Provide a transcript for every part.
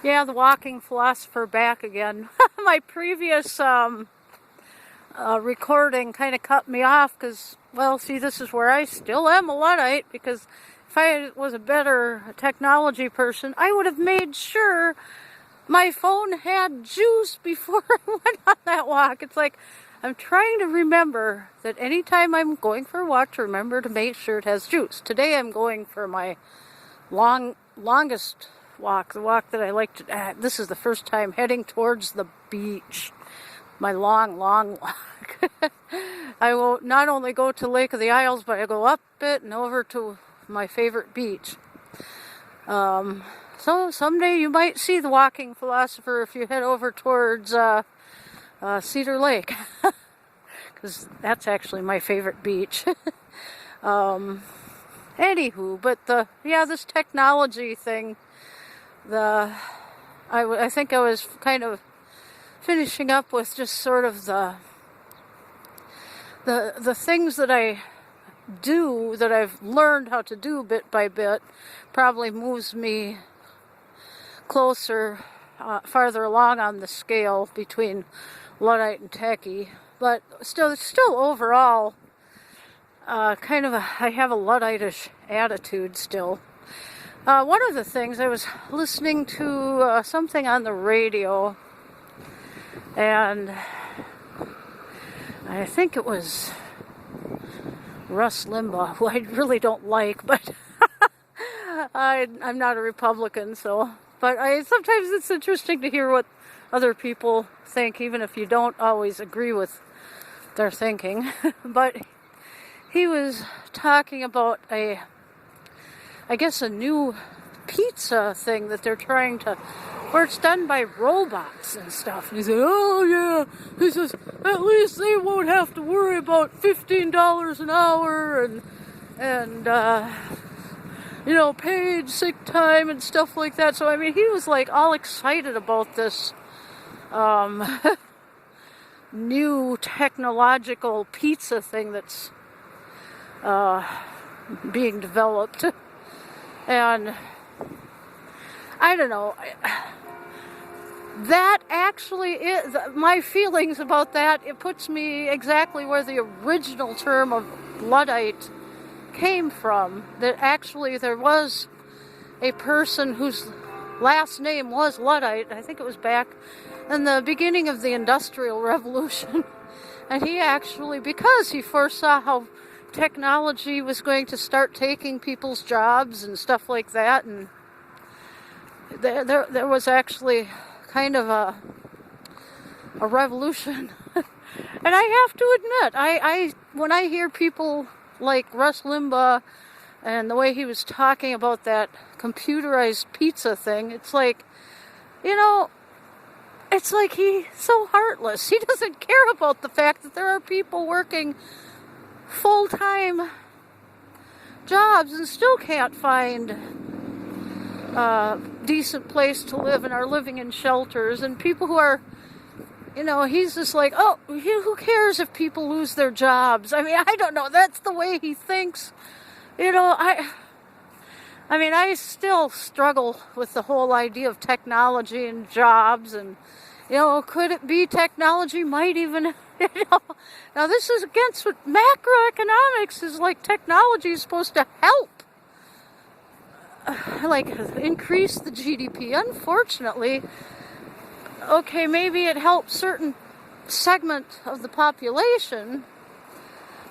Yeah, the walking philosopher back again. My previous recording kind of cut me off because, well, see, this is where I still am a Luddite, because if I was a better technology person, I would have made sure my phone had juice before I went on that walk. It's like I'm trying to remember that anytime I'm going for a walk, to remember to make sure it has juice. Today I'm going for my longest walk, the walk that I like to, this is the first time heading towards the beach. My long walk. I will not only go to Lake of the Isles, but I go up it and over to my favorite beach. So someday you might see the walking philosopher if you head over towards Cedar Lake, because that's actually my favorite beach. Anywho, but this technology thing, I think I was kind of finishing up with just sort of the things that I do, that I've learned how to do bit by bit, probably moves me closer, farther along on the scale between Luddite and techie. But still overall, I have a Luddite-ish attitude still. One of the things, I was listening to something on the radio, and I think it was Rush Limbaugh, who I really don't like, but I'm not a Republican, so. But sometimes it's interesting to hear what other people think, even if you don't always agree with their thinking. But he was talking about I guess a new pizza thing that they're trying to, where it's done by robots and stuff. And he said, oh yeah, he says, at least they won't have to worry about $15 an hour and paid sick time and stuff like that. So, I mean, he was like all excited about this new technological pizza thing that's being developed. And I don't know, that actually is, my feelings about that, it puts me exactly where the original term of Luddite came from. That actually there was a person whose last name was Luddite. I think it was back in the beginning of the Industrial Revolution. And he actually, because he foresaw how technology was going to start taking people's jobs and stuff like that, and there was actually kind of a revolution. And I have to admit, I when I hear people like Rush Limbaugh and the way he was talking about that computerized pizza thing, it's like, it's like he's so heartless. He doesn't care about the fact that there are people working full-time jobs and still can't find a decent place to live and are living in shelters, and people who are, he's just like, oh, who cares if people lose their jobs? I mean, I don't know. That's the way he thinks. I still struggle with the whole idea of technology and jobs, and, could it be technology might even, now this is against what macroeconomics is like. Technology is supposed to help, increase the GDP. Unfortunately, okay, maybe it helps certain segment of the population,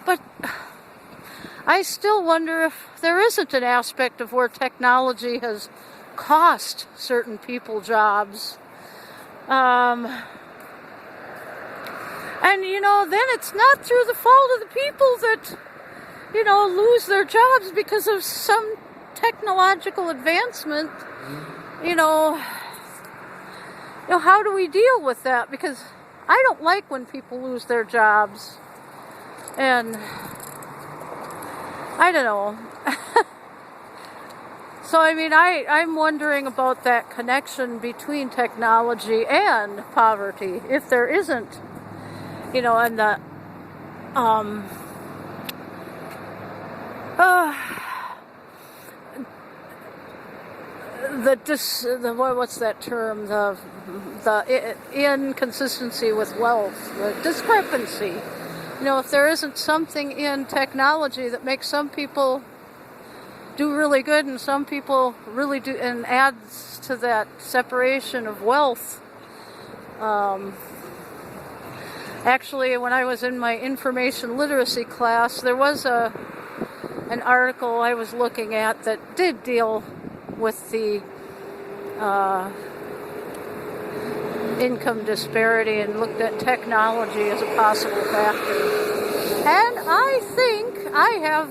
but I still wonder if there isn't an aspect of where technology has cost certain people jobs. And, then it's not through the fault of the people that, lose their jobs because of some technological advancement. How do we deal with that? Because I don't like when people lose their jobs. And I don't know. So, I'm wondering about that connection between technology and poverty. If there isn't, and the what's that term? The inconsistency with wealth, the discrepancy. If there isn't something in technology that makes some people do really good and some people really do, and adds to that separation of wealth. Actually, when I was in my information literacy class, there was an article I was looking at that did deal with the income disparity and looked at technology as a possible factor. And I think I have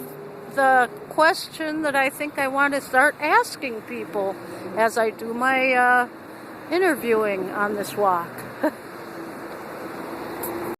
the question that I think I want to start asking people as I do my interviewing on this walk.